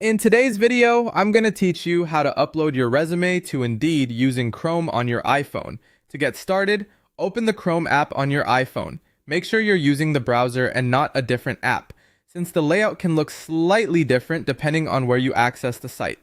In today's video, I'm going to teach you how to upload your resume to Indeed using Chrome on your iPhone. To get started, open the Chrome app on your iPhone. Make sure you're using the browser and not a different app, since the layout can look slightly different depending on where you access the site.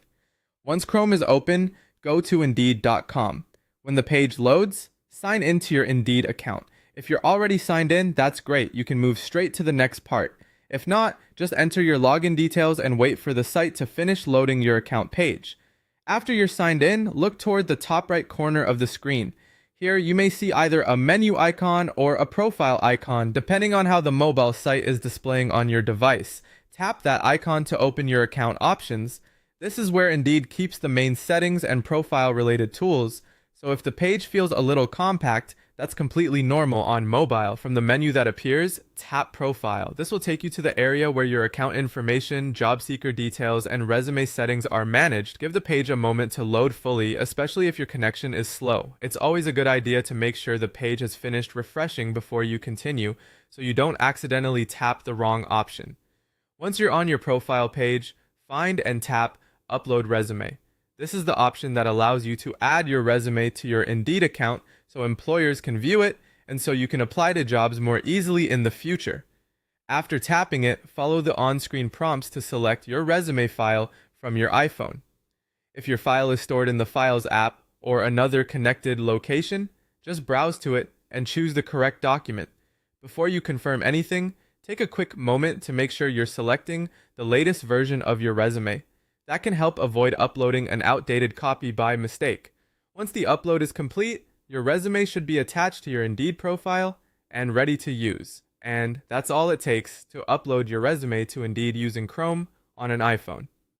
Once Chrome is open, go to Indeed.com. When the page loads, sign into your Indeed account. If you're already signed in, that's great. You can move straight to the next part. If not, just enter your login details and wait for the site to finish loading your account page. After you're signed in, look toward the top right corner of the screen. Here, you may see either a menu icon or a profile icon, depending on how the mobile site is displaying on your device. Tap that icon to open your account options. This is where Indeed keeps the main settings and profile-related tools, so if the page feels a little compact, that's completely normal on mobile. From the menu that appears, tap Profile. This will take you to the area where your account information, job seeker details, and resume settings are managed. Give the page a moment to load fully, especially if your connection is slow. It's always a good idea to make sure the page has finished refreshing before you continue, so you don't accidentally tap the wrong option. Once you're on your profile page, find and tap Upload Resume. This is the option that allows you to add your resume to your Indeed account so employers can view it and so you can apply to jobs more easily in the future. After tapping it, follow the on-screen prompts to select your resume file from your iPhone. If your file is stored in the Files app or another connected location, just browse to it and choose the correct document. Before you confirm anything, take a quick moment to make sure you're selecting the latest version of your resume. That can help avoid uploading an outdated copy by mistake. Once the upload is complete, your resume should be attached to your Indeed profile and ready to use. And that's all it takes to upload your resume to Indeed using Chrome on an iPhone.